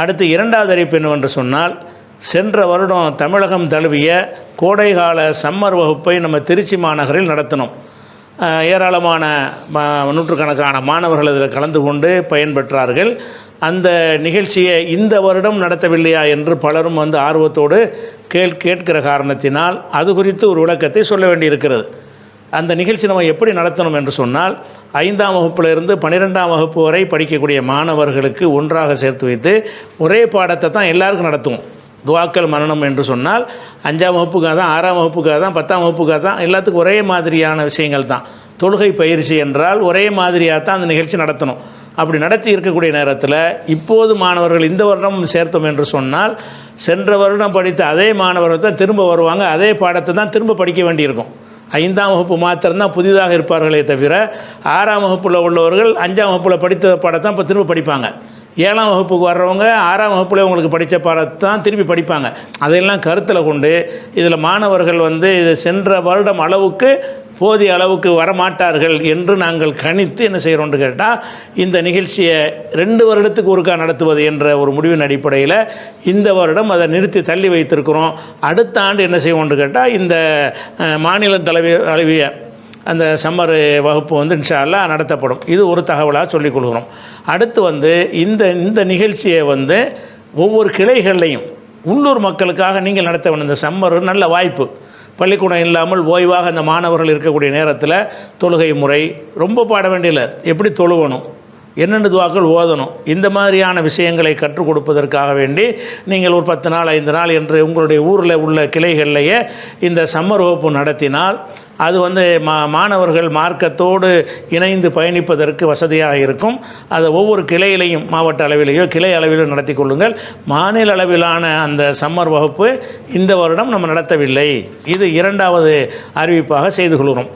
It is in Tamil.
அடுத்து இரண்டாவது அறிவிப்பு என்னவென்று சொன்னால், சென்ற வருடம் தமிழகம் தழுவிய கோடைகால சம்மர் வகுப்பை நம்ம திருச்சி மாநகரில் நடத்தினோம். ஏராளமான நூற்றுக்கணக்கான மாணவர்கள் இதில் கலந்து கொண்டு பயன்பெற்றார்கள். அந்த நிகழ்ச்சியை இந்த வருடம் நடத்தவில்லையா என்று பலரும் ஆர்வத்தோடு கேட்கிற காரணத்தினால் அது குறித்து ஒரு விளக்கத்தை சொல்ல வேண்டியிருக்கிறது. அந்த நிகழ்ச்சி நம்ம எப்படி நடத்தணும் என்று சொன்னால், 5ஆம் வகுப்பிலிருந்து 12ஆம் வகுப்பு வரை படிக்கக்கூடிய மாணவர்களுக்கு ஒன்றாக சேர்த்து வைத்து ஒரே பாடத்தை தான் எல்லாருக்கும் நடத்துவோம். துவாக்கள் மரணம் என்று சொன்னால் 5ஆம் வகுப்புக்காக தான், 6ஆம் வகுப்புக்காக தான், 10ஆம் வகுப்புக்காக தான், எல்லாத்துக்கும் ஒரே மாதிரியான விஷயங்கள் தான். தொழுகை பயிற்சி என்றால் ஒரே மாதிரியாக தான் அந்த நிகழ்ச்சி நடத்தணும். அப்படி நடத்தி இருக்கக்கூடிய நேரத்தில் இப்போது மாணவர்கள் இந்த வருடம் சேர்த்தோம் என்று சொன்னால், சென்ற வருடம் படித்த அதே மாணவர்கள் தான் திரும்ப வருவாங்க, அதே பாடத்தை தான் திரும்ப படிக்க வேண்டியிருக்கும். 5ஆம் வகுப்பு மாத்திரம்தான் புதிதாக இருப்பார்களே தவிர 6ஆம் வகுப்பில் உள்ளவர்கள் 5ஆம் வகுப்பில் படித்த பாடத்தான் இப்போ திரும்ப படிப்பாங்க. 7ஆம் வகுப்புக்கு வர்றவங்க 6ஆம் வகுப்பில் உங்களுக்கு படித்த பாடத்தான் திருப்பி படிப்பாங்க. அதையெல்லாம் கருத்தில் கொண்டு இதில் மாணவர்கள் இது சென்ற வருடம் அளவுக்கு போதிய அளவுக்கு வரமாட்டார்கள் என்று நாங்கள் கணித்து என்ன செய்கிறோன்னு கேட்டால், இந்த நிகழ்ச்சியை 2 வருடத்துக்கு ஒருக்கா நடத்துவது என்ற ஒரு முடிவின் அடிப்படையில் இந்த வருடம் அதை நிறுத்தி தள்ளி வைத்திருக்கிறோம். அடுத்த ஆண்டு என்ன செய்வோம்னு கேட்டால், இந்த மாநில தழுவிய அந்த சம்மர் வகுப்பு இன்ஷா அல்லாஹ் நடத்தப்படும். இது ஒரு தகவலாக சொல்லிக் கொள்கிறோம். அடுத்து இந்த நிகழ்ச்சியை ஒவ்வொரு கிளைகள்லையும் உள்ளூர் மக்களுக்காக நீங்கள் நடத்த வேண்டும். இந்த சம்மர் நல்ல வாய்ப்பு. பள்ளிக்கூடம் இல்லாமல் ஓய்வாக அந்த மாணவர்கள் இருக்கக்கூடிய நேரத்தில் தொழுகை முறை ரொம்ப பாட வேண்டியதில்லை, எப்படி தொழுவணும், என்னென்ன துவாக்கள் ஓதணும், இந்த மாதிரியான விஷயங்களை கற்றுக் கொடுப்பதற்காக வேண்டி நீங்கள் ஒரு 10 நாள் 5 நாள் என்று உங்களுடைய ஊரில் உள்ள கிளைகளிலேயே இந்த சம்மர் வகுப்பு நடத்தினால் அது மாணவர்கள் மார்க்கத்தோடு இணைந்து பயணிப்பதற்கு வசதியாக இருக்கும். அதை ஒவ்வொரு கிளையிலையும் மாவட்ட அளவிலேயோ கிளை அளவிலோ நடத்தி கொள்ளுங்கள். மாநில அளவிலான அந்த சம்மர் வகுப்பு இந்த வருடம் நம்ம நடத்தவில்லை. இது 2வது அறிவிப்பாக செய்து கொள்கிறோம்.